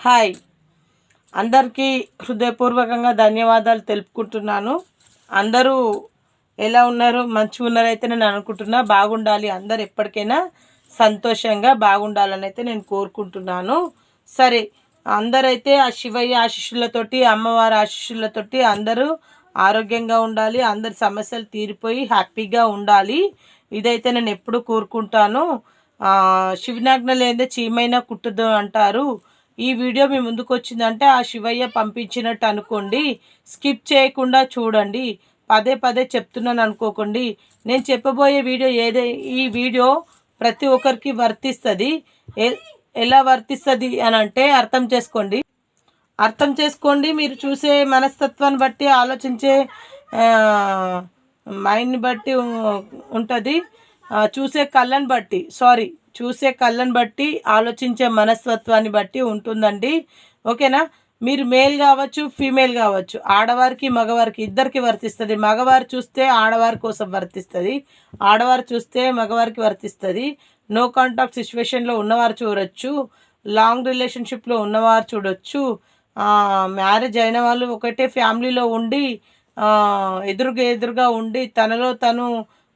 Hi, అందరికీ హృదయపూర్వకంగా ధన్యవాదాలు తెలుపుకుంటున్నాను. అందరూ ఎలా ఉన్నారు? మంచిగా ఉన్నారైతే నేను అనుకుంటున్నా. బాగుండాలి, అందరు ఎప్పటికైనా సంతోషంగా బాగుండాలని అయితే నేను కోరుకుంటున్నాను. సరే, అందరైతే ఆ శివయ్య ఆశీస్సులతోటి, అమ్మవారి ఆశీస్సులతోటి అందరూ ఆరోగ్యంగా ఉండాలి, అందరి సమస్యలు తీరిపోయి హ్యాపీగా ఉండాలి. ఇదైతే నేను ఎప్పుడు కోరుకుంటాను. శివనాజ్ఞ లేదే చీమైనా కుట్టదు అంటారు. ఈ వీడియో మీ ముందుకు వచ్చిందంటే ఆ శివయ్య పంపించినట్టు అనుకోండి. స్కిప్ చేయకుండా చూడండి. పదే పదే చెప్తున్నాను అనుకోకండి. నేను చెప్పబోయే వీడియో ఈ వీడియో ప్రతి ఒక్కరికి వర్తిస్తుంది. ఎలా వర్తిస్తుంది అని అంటే అర్థం చేసుకోండి. మీరు చూసే మనస్తత్వాన్ని బట్టి, ఆలోచించే మైండ్ని బట్టి ఉంటుంది. చూసే కళ్ళని బట్టి, ఆలోచించే మనస్తత్వాన్ని బట్టి ఉంటుందండి. ఓకేనా? మీరు మేల్ కావచ్చు, ఫీమేల్ కావచ్చు, ఆడవారికి మగవారికి ఇద్దరికి వర్తిస్తుంది. మగవారు చూస్తే ఆడవారి కోసం వర్తిస్తుంది, ఆడవారు చూస్తే మగవారికి వర్తిస్తుంది. నో కాంటాక్ట్ సిచ్యువేషన్లో ఉన్నవారు చూడొచ్చు, లాంగ్ రిలేషన్షిప్లో ఉన్నవారు చూడొచ్చు, మ్యారేజ్ అయిన వాళ్ళు ఒకటే ఫ్యామిలీలో ఉండి ఎదురుగా ఉండి తనలో తను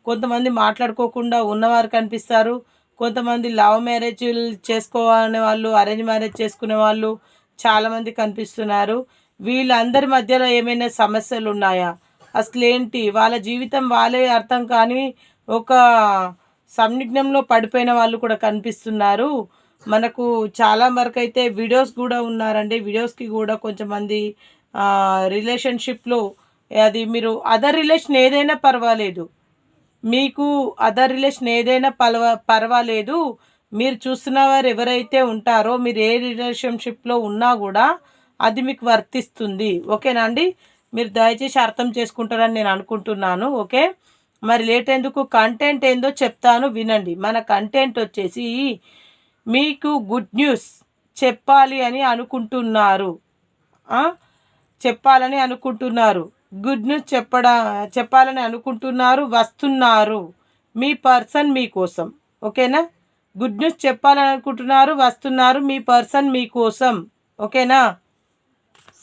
కొంతమంది మాట్లాడుకోకుండా ఉన్నవారు కనిపిస్తారు. కొంతమంది లవ్ మ్యారేజ్లు చేసుకోవాలనే వాళ్ళు, అరేంజ్ మ్యారేజ్ చేసుకునే వాళ్ళు చాలామంది కనిపిస్తున్నారు. వీళ్ళందరి మధ్యలో ఏమైనా సమస్యలు ఉన్నాయా? అసలు ఏంటి వాళ్ళ జీవితం వాళ్ళే అర్థం కాని ఒక సందిగ్ధంలో పడిపోయిన వాళ్ళు కూడా కనిపిస్తున్నారు. మనకు చాలా వరకు అయితే వీడియోస్ కూడా ఉన్నారండి. వీడియోస్కి కూడా కొంచెంమంది రిలేషన్షిప్లో అది మీరు అదర్ రిలేషన్ ఏదైనా పర్వాలేదు, మీకు అదర్ రిలేషన్ ఏదైనా పర్వాలేదు. మీరు చూస్తున్న వారు ఎవరైతే ఉంటారో, మీరు ఏ రిలేషన్షిప్లో ఉన్నా కూడా అది మీకు వర్తిస్తుంది. ఓకేనా అండి? మీరు దయచేసి అర్థం చేసుకుంటారని నేను అనుకుంటున్నాను. ఓకే, మరి లేట్ ఎందుకు, కంటెంట్ ఏందో చెప్తాను వినండి. మన కంటెంట్ వచ్చేసి మీకు గుడ్ న్యూస్ చెప్పాలి అని అనుకుంటున్నారు, గుడ్ న్యూస్ చెప్పాలని అనుకుంటున్నారు, వస్తున్నారు మీ పర్సన్ మీకోసం. ఓకేనా? గుడ్ న్యూస్ చెప్పాలని అనుకుంటున్నారు, వస్తున్నారు మీ పర్సన్ మీకోసం. ఓకేనా?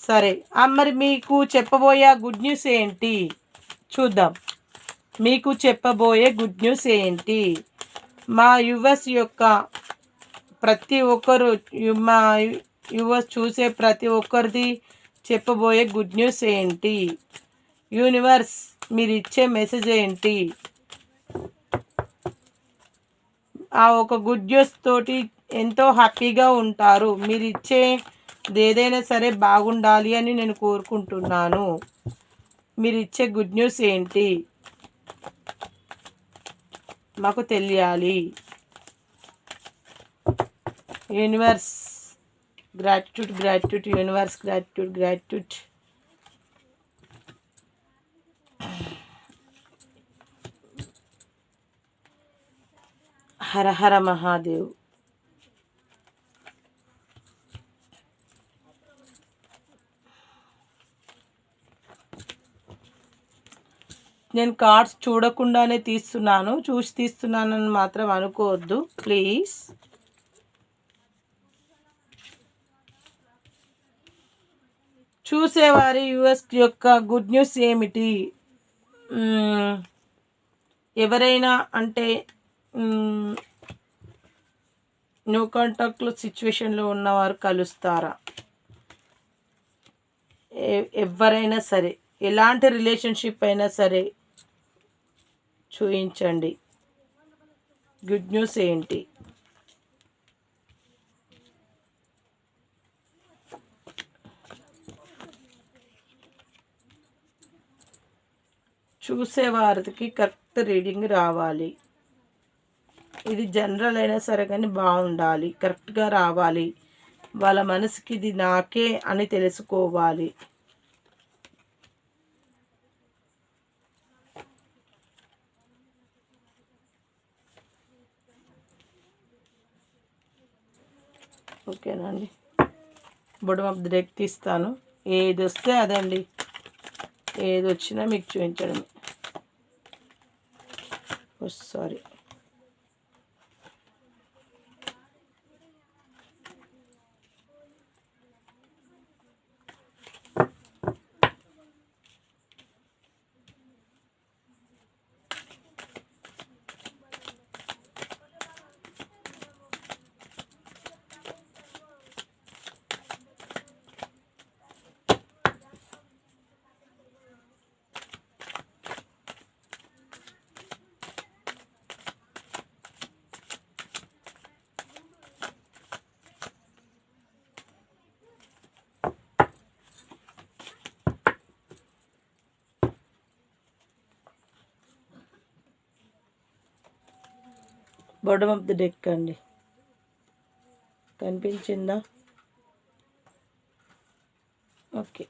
సరే, మరి మీకు చెప్పబోయే గుడ్ న్యూస్ ఏంటి చూద్దాం. మీకు చెప్పబోయే గుడ్ న్యూస్ ఏంటి? మా యువర్స్ యొక్క ప్రతి ఒక్కరు, మా యువర్స్ చూసే ప్రతి ఒక్కరిది చెప్పబోయే గుడ్ న్యూస్ ఏంటి? యూనివర్స్ మీరు ఇచ్చే మెసేజ్ ఏంటి? ఆ ఒక గుడ్ న్యూస్ తోటి ఎంతో హ్యాపీగా ఉంటారు. మీరు ఇచ్చేది ఏదైనా సరే బాగుండాలి అని నేను కోరుకుంటున్నాను. మీరు ఇచ్చే గుడ్ న్యూస్ ఏంటి మాకు తెలియాలి. Universe gratitude, universe gratitude. Hara Hara Mahadev. నేను కార్డ్స్ చూడకుండానే తీస్తున్నాను, చూసి తీస్తున్నానని మాత్రం అనుకోవద్దు ప్లీజ్. చూసేవారి యుఎస్ యొక్క గుడ్ న్యూస్ ఏమిటి? ఎవరైనా అంటే నో కాంటాక్ట్లో సిచ్యువేషన్లో ఉన్నవారు కలుస్తారా? ఎవరైనా సరే, ఎలాంటి రిలేషన్షిప్ అయినా సరే చూపించండి. గుడ్ న్యూస్ ఏంటి? చూసేవారికి కరెక్ట్ రీడింగ్ రావాలి. ఇది జనరల్ అయినా సరే కానీ బాగుండాలి, కరెక్ట్గా రావాలి. వాళ్ళ మనసుకి ఇది నాకే అని తెలుసుకోవాలి. ఓకేనండి, బుడమ బ్రేక్ తీస్తాను. ఏది వస్తే అదండి, ఏది వచ్చినా మీకు చూపించడమే. Sorry. Bottom of the deck అండి. కనిపించిందా? ఓకే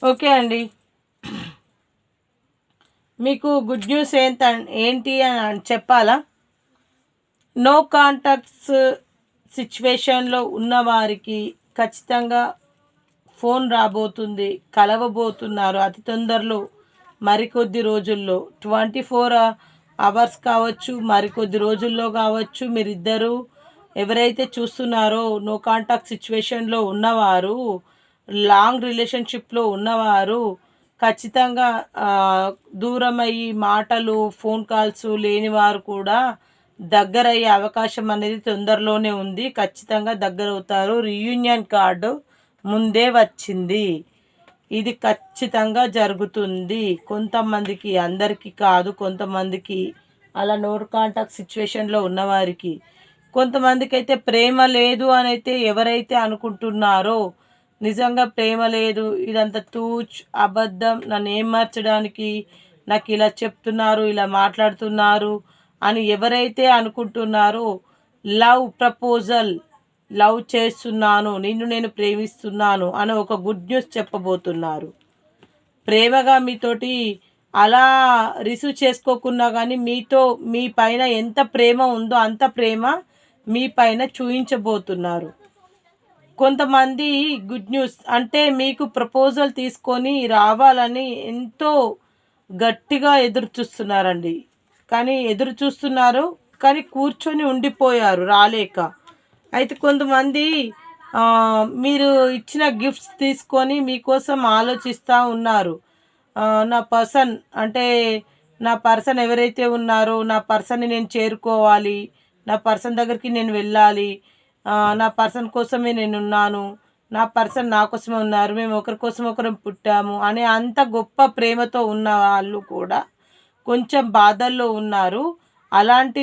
ఓకే అండి. మీకు గుడ్ న్యూస్ ఏంటి అని చెప్పాలా? నో కాంటాక్ట్స్ సిచ్యువేషన్లో ఉన్నవారికి ఖచ్చితంగా ఫోన్ రాబోతుంది, కలవబోతున్నారు అతి తొందరలో, మరికొద్ది రోజుల్లో. 24 అవర్స్ కావచ్చు, మరికొద్ది రోజుల్లో కావచ్చు. మీరిద్దరూ ఎవరైతే చూస్తున్నారో నో కాంటాక్ట్ సిచ్యువేషన్లో ఉన్నవారు, లాంగ్ రిలేషన్షిప్లో ఉన్నవారు ఖచ్చితంగా దూరమయ్యి మాటలు ఫోన్ కాల్స్ లేని వారు కూడా దగ్గరయ్యే అవకాశం అనేది తొందరలోనే ఉంది. ఖచ్చితంగా దగ్గరవుతారు. రీయూనియన్ కార్డు ముందే వచ్చింది. ఇది ఖచ్చితంగా జరుగుతుంది. కొంతమందికి, అందరికీ కాదు, కొంతమందికి అలా నో కాంటాక్ట్ సిచ్యువేషన్లో ఉన్నవారికి. కొంతమందికి అయితే ప్రేమ లేదు అని అయితే ఎవరైతే అనుకుంటున్నారో, నిజంగా ప్రేమ లేదు, ఇదంతా తూచ్ అబద్ధం, నన్ను ఏమార్చడానికి నాకు ఇలా చెప్తున్నారు, ఇలా మాట్లాడుతున్నారు అని ఎవరైతే అనుకుంటున్నారో, లవ్ ప్రపోజల్, లవ్ చేస్తున్నాను, నిన్ను నేను ప్రేమిస్తున్నాను అని ఒక గుడ్ న్యూస్ చెప్పబోతున్నారు. ప్రేమగా మీతోటి అలా రిసీవ్ చేసుకోకున్నా కానీ మీతో, మీ పైన ఎంత ప్రేమ ఉందో అంత ప్రేమ మీ పైన చూయించబోతున్నారు. కొంతమంది గుడ్ న్యూస్ అంటే మీకు ప్రపోజల్ తీసుకొని రావాలని ఎంతో గట్టిగా ఎదురు చూస్తున్నారండి. కానీ ఎదురు చూస్తున్నారు, కానీ కూర్చొని ఉండిపోయారు రాలేక. అయితే కొంతమంది మీరు ఇచ్చిన గిఫ్ట్స్ తీసుకొని మీకోసం ఆలోచిస్తూ ఉన్నారు. నా పర్సన్ అంటే నా పర్సన్ ఎవరైతే ఉన్నారో నా పర్సన్ని నేను చేరుకోవాలి, నా పర్సన్ దగ్గరికి నేను వెళ్ళాలి, నా పర్సన్ కోసమే నేనున్నాను, నా పర్సన్ నా కోసమే ఉన్నారు, మేము ఒకరి కోసం ఒకరం పుట్టాము అనే అంత గొప్ప ప్రేమతో ఉన్న వాళ్ళు కూడా కొంచెం బాధల్లో ఉన్నారు. అలాంటి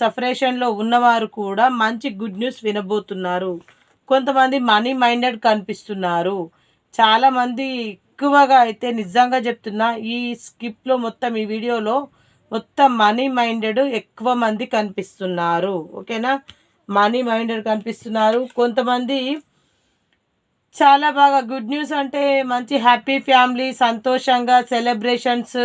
సపరేషన్లో ఉన్నవారు కూడా మంచి గుడ్ న్యూస్ వినబోతున్నారు. కొంతమంది మనీ మైండెడ్ కనిపిస్తున్నారు. చాలామంది ఎక్కువగా అయితే నిజంగా చెప్తున్నా, ఈ స్కిప్లో మొత్తం ఈ వీడియోలో మొత్తం మనీ మైండెడ్ ఎక్కువ మంది కనిపిస్తున్నారు. ఓకేనా? మనీ మైండెడ్ కనిపిస్తున్నారు. కొంతమంది చాలా బాగా గుడ్ న్యూస్ అంటే మంచి హ్యాపీ ఫ్యామిలీ, సంతోషంగా సెలబ్రేషన్స్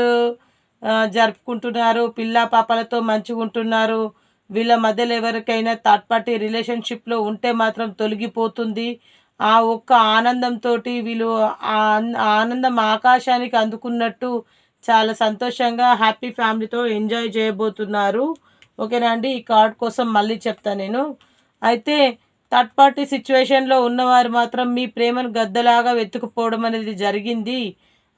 జరుపుకుంటున్నారు, పిల్ల పాపలతో మంచిగా ఉంటున్నారు. వీళ్ళ మధ్యలో ఎవరికైనా థర్డ్ పార్టీ రిలేషన్షిప్లో ఉంటే మాత్రం తొలగిపోతుంది. ఆ ఒక్క ఆనందంతో వీళ్ళు ఆనందం ఆకాశానికి అందుకున్నట్టు చాలా సంతోషంగా హ్యాపీ ఫ్యామిలీతో ఎంజాయ్ చేయబోతున్నారు. ఓకేనా అండి? ఈ కార్డ్ కోసం మళ్ళీ చెప్తాను నేను. అయితే థర్డ్ పార్టీ సిచ్యువేషన్లో ఉన్నవారు మాత్రం మీ ప్రేమను గద్దలాగా వెతుకుపోవడం అనేది జరిగింది.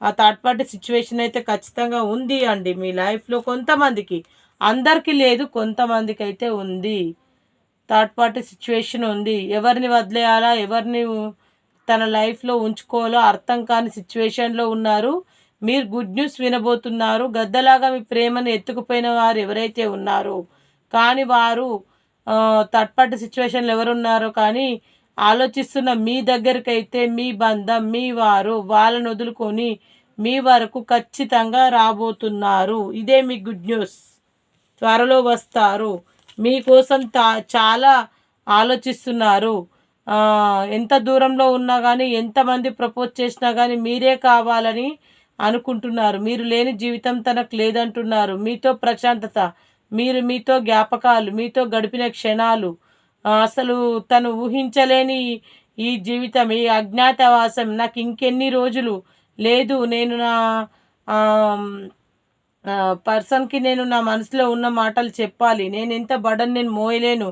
ఆ థర్డ్ పార్టీ సిచ్యువేషన్ అయితే ఖచ్చితంగా ఉంది అండి మీ లైఫ్లో. కొంతమందికి, అందరికీ లేదు, కొంతమందికి అయితే ఉంది. థర్డ్ పార్టీ సిచ్యువేషన్ ఉంది. ఎవరిని వదిలేయాలా, ఎవరిని తన లైఫ్లో ఉంచుకోవాలో అర్థం కాని సిచ్యువేషన్లో ఉన్నారు. మీరు గుడ్ న్యూస్ వినబోతున్నారు. గద్దలాగా మీ ప్రేమను ఎత్తుకుపోయిన వారు ఎవరైతే ఉన్నారో, కానీ వారు థర్డ్ పార్టీ సిచ్యువేషన్లో ఎవరున్నారో కానీ ఆలోచిస్తున్న మీ దగ్గరికైతే మీ బంధం, మీ వారు వాళ్ళని వదులుకొని మీ వరకు ఖచ్చితంగా రాబోతున్నారు. ఇదే మీ గుడ్ న్యూస్. త్వరలో వస్తారు. మీకోసం చాలా ఆలోచిస్తున్నారు. ఎంత దూరంలో ఉన్నా కానీ, ఎంతమంది ప్రపోజ్ చేసినా కానీ మీరే కావాలని అనుకుంటున్నారు. మీరు లేని జీవితం తనకు లేదంటున్నారు. మీతో ప్రశాంతత, మీతో జ్ఞాపకాలు, మీతో గడిపిన క్షణాలు, అసలు తను ఊహించలేని ఈ జీవితం, ఈ అజ్ఞాతవాసం నాకు ఇంకెన్ని రోజులు లేదు, నేను నా పర్సన్కి నేను నా మనసులో ఉన్న మాటలు చెప్పాలి, నేను ఎంత బడన్ నేను మోయలేను,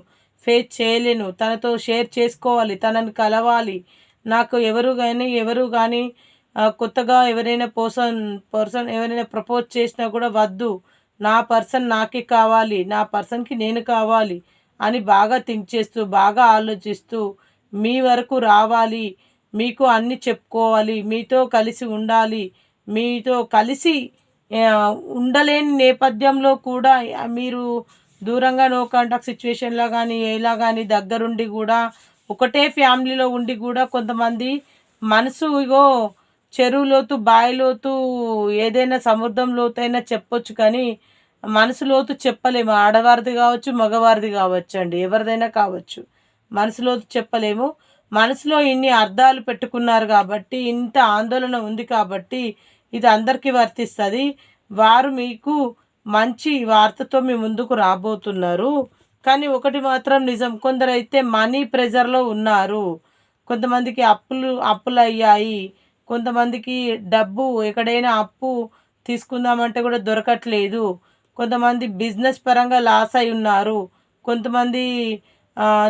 ఫేస్ చేయలేను, తనతో షేర్ చేసుకోవాలి, తనని కలవాలి. నాకు ఎవరు కానీ కొత్తగా ఎవరైనా పర్సన్ ఎవరైనా ప్రపోజ్ చేసినా కూడా వద్దు, నా పర్సన్ నాకే కావాలి, నా పర్సన్కి నేను కావాలి అని బాగా థింక్ చేస్తూ, బాగా ఆలోచిస్తూ మీ వరకు రావాలి, మీకు అన్నీ చెప్పుకోవాలి, మీతో కలిసి ఉండాలి, మీతో కలిసి ఉండలేని నేపథ్యంలో కూడా మీరు దూరంగా నో కాంటాక్ట్ సిచ్యువేషన్లో కానీ ఎలా కానీ దగ్గరుండి కూడా ఒకటే ఫ్యామిలీలో ఉండి కూడా కొంతమంది మనసు ఇగో చెరువులోతు బాయిలోతు ఏదైనా సముద్రం లోతైనా చెప్పొచ్చు, కానీ మనసు లోతు చెప్పలేము. ఆడవారిది కావచ్చు, మగవారిది కావచ్చు అండి, ఎవరిదైనా కావచ్చు. మనసు లోతు చెప్పలేము. మనసులో ఇన్ని అర్థాలు పెట్టుకున్నారు కాబట్టి, ఇంత ఆందోళన ఉంది కాబట్టి ఇది అందరికీ వర్తిస్తుంది. వారు మీకు మంచి వార్తతో మీ ముందుకు రాబోతున్నారు. కానీ ఒకటి మాత్రం నిజం, కొందరైతే మనీ ప్రెజర్లో ఉన్నారు. కొంతమందికి అప్పులు అయ్యాయి. కొంతమందికి డబ్బు ఎక్కడైనా అప్పు తీసుకుందామంటే కూడా దొరకట్లేదు. కొంతమంది బిజినెస్ పరంగా లాస్ అయి ఉన్నారు. కొంతమంది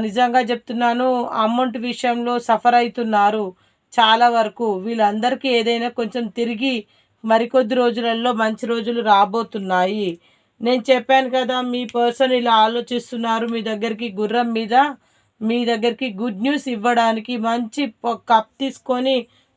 నిజంగా చెప్తున్నాను, అమౌంట్ విషయంలో సఫర్ అవుతున్నారు చాలా వరకు. వీళ్ళందరికీ ఏదైనా కొంచెం తిరిగి మరికొద్ది రోజులలో మంచి రోజులు రాబోతున్నాయి. నేను చెప్పాను కదా, మీ పర్సన్ ఇలా ఆలోచిస్తున్నారు. మీ దగ్గరికి గుర్రం మీద మీ దగ్గరికి గుడ్ న్యూస్ ఇవ్వడానికి మంచి కప్ తీసుకొని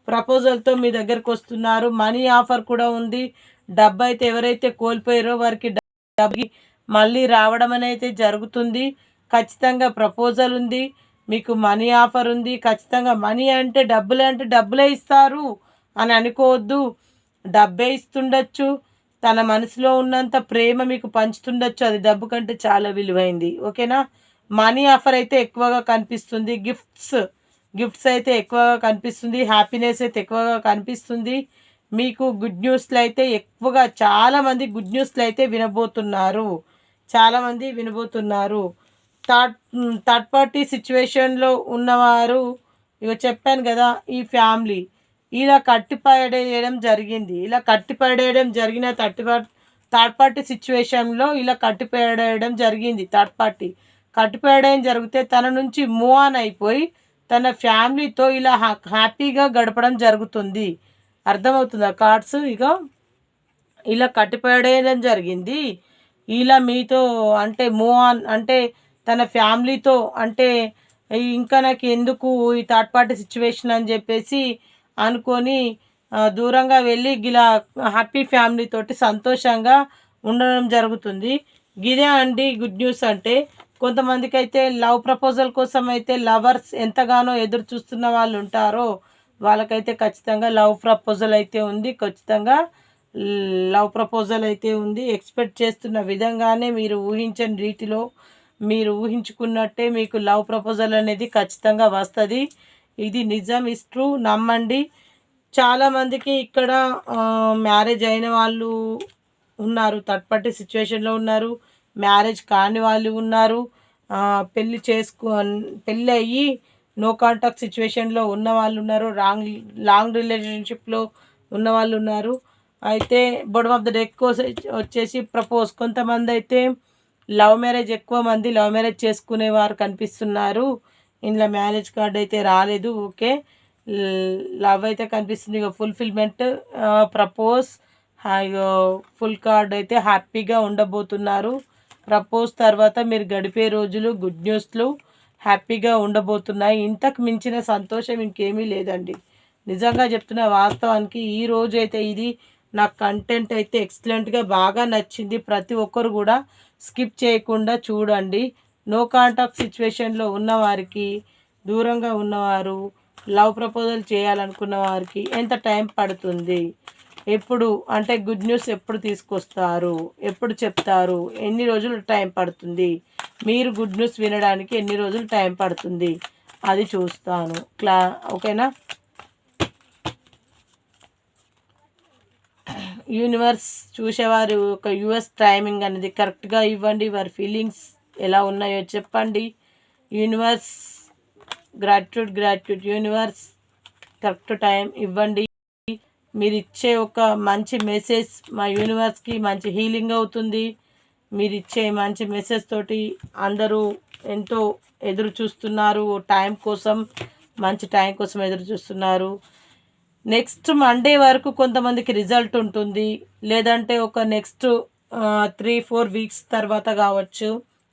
ప్రపోజల్తో మీ దగ్గరకు వస్తున్నారు. మనీ ఆఫర్ కూడా ఉంది. డబ్బు అయితే ఎవరైతే కోల్పోయారో వారికి డబ్బు మళ్ళీ రావడం అనేది జరుగుతుంది. ఖచ్చితంగా ప్రపోజల్ ఉంది, మీకు మనీ ఆఫర్ ఉంది. ఖచ్చితంగా మనీ అంటే డబ్బులే ఇస్తారు అని అనుకోవద్దు. డబ్బే ఇస్తుండొచ్చు, తన మనసులో ఉన్నంత ప్రేమ మీకు పంచుతుండొచ్చు. అది డబ్బు కంటే చాలా విలువైంది. ఓకేనా? మనీ ఆఫర్ అయితే ఎక్కువగా కనిపిస్తుంది. గిఫ్ట్స్ అయితే ఎక్కువగా కనిపిస్తుంది. హ్యాపీనెస్ అయితే ఎక్కువగా కనిపిస్తుంది. మీకు గుడ్ న్యూస్లు అయితే ఎక్కువగా చాలామంది గుడ్ న్యూస్లు అయితే వినబోతున్నారు. థర్డ్ పార్టీ సిచ్యువేషన్లో ఉన్నవారు, ఇక చెప్పాను కదా, ఈ ఫ్యామిలీ ఇలా కట్టిపడేయడం జరిగిన థర్డ్ పార్టీ సిచ్యువేషన్లో ఇలా కట్టిపడేయడం జరిగింది. కట్టిపడేయడం జరిగితే తన నుంచి మూవ్ ఆన్ అయిపోయి తన ఫ్యామిలీతో ఇలా హ్యాపీగా గడపడం జరుగుతుంది. అర్థమవుతుందా కార్డ్స్? ఇక ఇలా కట్టిపడేయడం జరిగింది. ఇలా మీతో అంటే మూవ్ ఆన్ అంటే తన ఫ్యామిలీతో అంటే ఇంకా నాకు ఎందుకు ఈ థర్డ్ పార్టీ సిచ్యువేషన్ అని చెప్పేసి అనుకొని దూరంగా వెళ్ళి ఇలా హ్యాపీ ఫ్యామిలీ తోటి సంతోషంగా ఉండడం జరుగుతుంది. గిదే అండి గుడ్ న్యూస్ అంటే. కొంతమందికి అయితే లవ్ ప్రపోజల్ కోసం అయితే లవర్స్ ఎంతగానో ఎదురు చూస్తున్న వాళ్ళు ఉంటారో వాళ్ళకైతే ఖచ్చితంగా లవ్ ప్రపోజల్ అయితే ఉంది. ఎక్స్పెక్ట్ చేస్తున్న విధంగానే మీరు ఊహించని రీతిలో మీరు ఊహించుకున్నట్టే మీకు లవ్ ప్రపోజల్ అనేది ఖచ్చితంగా వస్తుంది. ఇది నిజం, ఇస్ ట్రూ, నమ్మండి. చాలామందికి ఇక్కడ మ్యారేజ్ అయిన వాళ్ళు ఉన్నారు, థర్డ్ పార్టీ సిచ్యువేషన్లో ఉన్నారు. మ్యారేజ్ కాని వాళ్ళు ఉన్నారు. పెళ్ళి అయ్యి నో కాంటాక్ట్ సిచ్యువేషన్లో ఉన్న వాళ్ళు ఉన్నారు. లాంగ్ రిలేషన్షిప్లో ఉన్న వాళ్ళు ఉన్నారు. అయితే బాటమ్ ఆఫ్ ద డెక్ వచ్చేసి ప్రపోజ్. కొంతమంది అయితే ఎక్కువ మంది లవ్ మ్యారేజ్ చేసుకునేవారు కనిపిస్తున్నారు. ఇందులో మ్యారేజ్ కార్డ్ అయితే రాలేదు. ఓకే, లవ్ అయితే కనిపిస్తుంది. ఇక ఫుల్ఫిల్మెంట్, ప్రపోజ్, ఫుల్ కార్డ్ అయితే హ్యాపీగా ఉండబోతున్నారు. ప్రపోజ్ తర్వాత మీరు గడిపే రోజులు గుడ్ న్యూస్లు హ్యాపీగా ఉండబోతున్నాయి. ఇంతకు మించిన సంతోషం ఇంకేమీ లేదండి. నిజంగా చెప్తున్న వాస్తవానికి ఈ రోజు అయితే ఇది నాకు కంటెంట్ అయితే ఎక్సలెంట్గా బాగా నచ్చింది. ప్రతి ఒక్కరు కూడా స్కిప్ చేయకుండా చూడండి. నో కాంటాక్ట్ సిచ్యువేషన్లో ఉన్నవారికి, దూరంగా ఉన్నవారు, లవ్ ప్రపోజల్ చేయాలనుకున్న వారికి ఎంత టైం పడుతుంది, ఎప్పుడు అంటే గుడ్ న్యూస్ ఎప్పుడు తీసుకొస్తారు, ఎప్పుడు చెప్తారు, ఎన్ని రోజులు టైం పడుతుంది, మీరు గుడ్ న్యూస్ వినడానికి ఎన్ని రోజులు టైం పడుతుంది అది చూస్తాను. ఓకేనా? యూనివర్స్ చూసేవారు ఒక యూఎస్ టైమింగ్ అనేది కరెక్ట్గా ఇవ్వండి. వారి ఫీలింగ్స్ ఎలా ఉన్నాయో చెప్పండి. Universe gratitude universe correct time ఇవ్వండి. మీరు ఇచ్చే ఒక మంచి మెసేజ్ మా యూనివర్స్కి మంచి హీలింగ్ అవుతుంది. మీరు ఇచ్చే మంచి మెసేజ్ తోటి అందరూ ఎంతో ఎదురు చూస్తున్నారు. మంచి టైం కోసం ఎదురు చూస్తున్నారు. నెక్స్ట్ మండే వరకు కొంతమందికి రిజల్ట్ ఉంటుంది, లేదంటే ఒక నెక్స్ట్ 3-4 వీక్స్ తర్వాత కావచ్చు,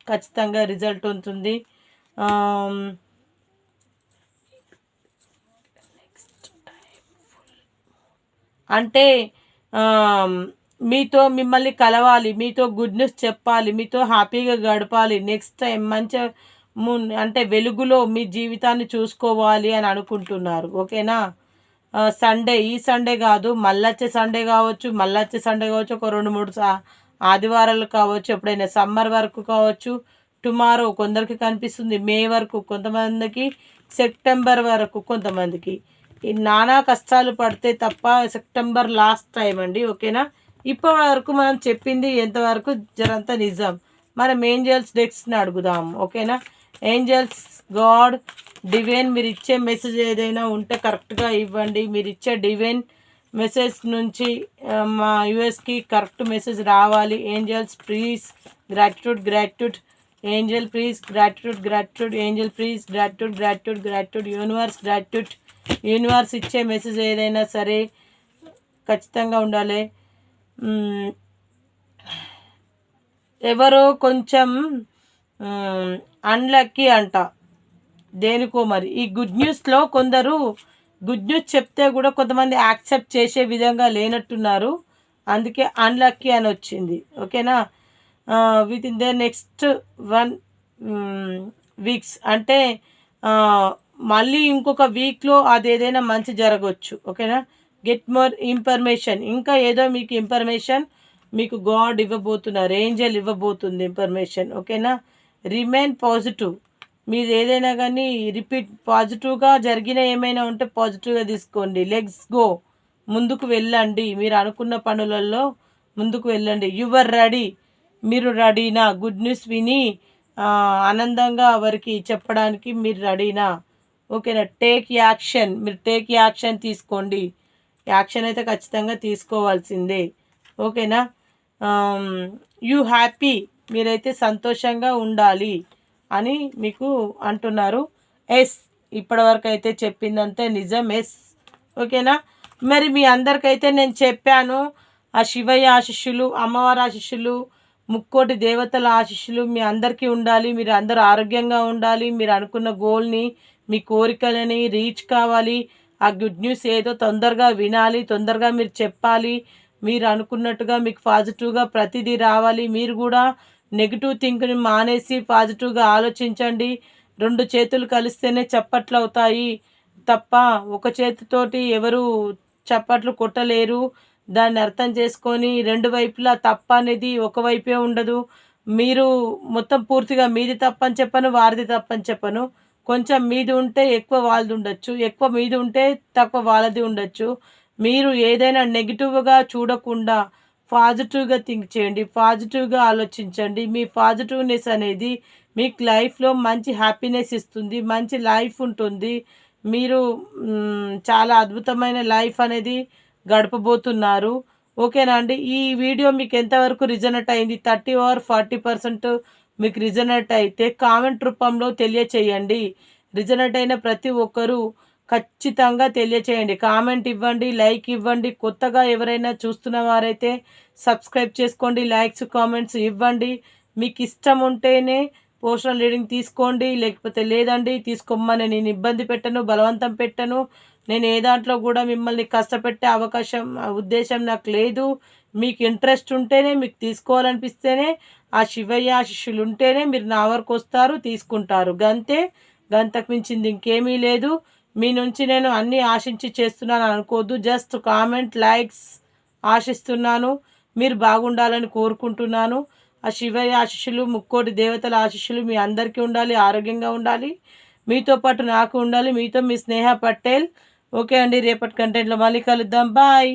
ఖచ్చితంగా రిజల్ట్ ఉంటుంది. అంటే మిమ్మల్ని కలవాలి, మీతో గుడ్ న్యూస్ చెప్పాలి, మీతో హ్యాపీగా గడపాలి, నెక్స్ట్ టైం మంచి అంటే వెలుగులో మీ జీవితాన్ని చూసుకోవాలి అని అనుకుంటున్నారు. ఓకేనా? ఈ సండే కాదు, మళ్ళొచ్చే సండే కావచ్చు, ఒక 2-3 ఆదివారాలు కావచ్చు, ఎప్పుడైనా సమ్మర్ వరకు కావచ్చు, టుమారో కొందరికి కనిపిస్తుంది, మే వరకు కొంతమందికి, సెప్టెంబర్ వరకు కొంతమందికి. ఈ నానా కష్టాలు పడితే తప్ప సెప్టెంబర్ లాస్ట్ టైం అండి. ఓకేనా? ఇప్పటి వరకు మనం చెప్పింది ఎంతవరకు జరంతా నిజం. మనం ఏంజల్స్ డెక్స్ని అడుగుదాం. ఓకేనా? ఏంజల్స్, గాడ్, డివైన్, మీరు ఇచ్చే మెసేజ్ ఏదైనా ఉంటే కరెక్ట్గా ఇవ్వండి. మీరు ఇచ్చే డివైన్ మెసేజ్ నుంచి మా యూఎస్కి కరెక్ట్ మెసేజ్ రావాలి. Angels please, gratitude gratitude, Angel please, gratitude gratitude, Angel please, gratitude gratitude gratitude, universe gratitude. Universe ఇచ్చే మెసేజ్ ఏదైనా సరే ఖచ్చితంగా ఉండాలి. ఎవరో కొంచెం అన్లక్కీ అంట, దేనికో మరి. ఈ గుడ్ న్యూస్లో కొందరు గుడ్ న్యూస్ చెప్తే కూడా కొంతమంది యాక్సెప్ట్ చేసే విధంగా లేనట్టున్నారు, అందుకే అన్లక్కీ అని వచ్చింది. ఓకేనా? With in the next 1 weeks అంటే మళ్ళీ ఇంకొక వీక్లో అదేదైనా మంచి జరగవచ్చు. ఓకేనా? గెట్ మోర్ ఇన్ఫర్మేషన్, ఇంకా ఏదో మీకు ఇన్ఫర్మేషన్ మీకు గాడ్ ఇవ్వబోతున్నారు, ఏంజల్ ఇవ్వబోతుంది ఇన్ఫర్మేషన్. ఓకేనా? Remain positive. మీరు ఏదైనా కానీ రిపీట్ పాజిటివ్గా జరిగిన ఏమైనా ఉంటే పాజిటివ్గా తీసుకోండి. లెట్స్ గో, ముందుకు వెళ్ళండి. మీరు అనుకున్న పనులలో ముందుకు వెళ్ళండి. యువర్ రెడీ, మీరు రెడీనా? గుడ్ న్యూస్ విని ఆనందంగా వారికి చెప్పడానికి మీరు రెడీనా? ఓకేనా? టేక్ యాక్షన్, మీరు టేక్ యాక్షన్ తీసుకోండి. యాక్షన్ అయితే ఖచ్చితంగా తీసుకోవాల్సిందే. ఓకేనా? యూ హ్యాపీ, మీరైతే సంతోషంగా ఉండాలి అని మీకు అంటున్నారు. ఎస్, ఇప్పటివరకు అయితే చెప్పిందంతే నిజం. ఎస్. ఓకేనా? మరి మీ అందరికైతే నేను చెప్పాను, ఆ శివయ్య ఆశీస్సులు, అమ్మవారి ఆశీస్సులు, ముక్కోటి దేవతల ఆశీస్సులు మీ అందరికీ ఉండాలి. మీరు అందరూ ఆరోగ్యంగా ఉండాలి. మీరు అనుకున్న గోల్ని, మీ కోరికలని రీచ్ కావాలి. ఆ గుడ్ న్యూస్ ఏదో తొందరగా వినాలి, తొందరగా మీరు చెప్పాలి. మీరు అనుకున్నట్టుగా మీకు పాజిటివ్గా ప్రతిదీ రావాలి. మీరు కూడా నెగిటివ్ థింక్ని మానేసి పాజిటివ్గా ఆలోచించండి. 2 చేతులు కలిస్తేనే చప్పట్లు అవుతాయి తప్ప ఒక చేతితోటి ఎవరు చప్పట్లు కొట్టలేరు. దాన్ని అర్థం చేసుకొని 2 వైపులా తప్ప అనేది ఒకవైపే ఉండదు. మీరు మొత్తం పూర్తిగా మీది తప్పని చెప్పను, వారిది తప్పని చెప్పను. కొంచెం మీది ఉంటే ఎక్కువ వాళ్ళది ఉండొచ్చు, ఎక్కువ మీది ఉంటే తక్కువ వాళ్ళది ఉండొచ్చు. మీరు ఏదైనా నెగిటివ్గా చూడకుండా పాజిటివ్గా థింక్ చేయండి, పాజిటివ్గా ఆలోచించండి. మీ పాజిటివ్నెస్ అనేది మీకు లైఫ్లో మంచి హ్యాపీనెస్ ఇస్తుంది, మంచి లైఫ్ ఉంటుంది. మీరు చాలా అద్భుతమైన లైఫ్ అనేది గడపబోతున్నారు. ఓకేనా అండి? ఈ వీడియో మీకు ఎంతవరకు రిజనెట్ అయింది? 30 or 40% మీకు రిజనెట్ అయితే కామెంట్ రూపంలో తెలియచేయండి. రిజనెట్ అయిన ప్రతి ఒక్కరూ ఖచ్చితంగా తెలియచేయండి. కామెంట్ ఇవ్వండి, లైక్ ఇవ్వండి. కొత్తగా ఎవరైనా చూస్తున్న వారైతే సబ్స్క్రైబ్ చేసుకోండి, లైక్స్ కామెంట్స్ ఇవ్వండి. మీకు ఇష్టం ఉంటేనే పోస్టల్ రీడింగ్ తీసుకోండి, లేకపోతే లేదండి తీసుకోమని నేను ఇబ్బంది పెట్టను, బలవంతం పెట్టను. నేను ఏ దాంట్లో కూడా మిమ్మల్ని కష్టపెట్టే ఉద్దేశం నాకు లేదు. మీకు ఇంట్రెస్ట్ ఉంటేనే, మీకు తీసుకోవాలనిపిస్తేనే, ఆ శివయ్య ఆశీస్సులు ఉంటేనే మీరు నా వరకు వస్తారు, తీసుకుంటారు. గంతే, గంతకు మించింది ఇంకేమీ లేదు. మీ నుంచి నేను అన్నీ ఆశించి చేస్తున్నాను అనుకోవద్దు. జస్ట్ కామెంట్, లైక్స్ ఆశిస్తున్నాను. మీరు బాగుండాలని కోరుకుంటున్నాను. ఆ శివయ్య ఆశీస్సులు, ముక్కోటి దేవతల ఆశీస్సులు మీ అందరికీ ఉండాలి, ఆరోగ్యంగా ఉండాలి. మీతో పాటు నాకు ఉండాలి. మీతో మీ స్నేహ పటేల్. ఓకే అండి, రేపటి కంటెంట్లో మళ్ళీ కలుద్దాం. బాయ్.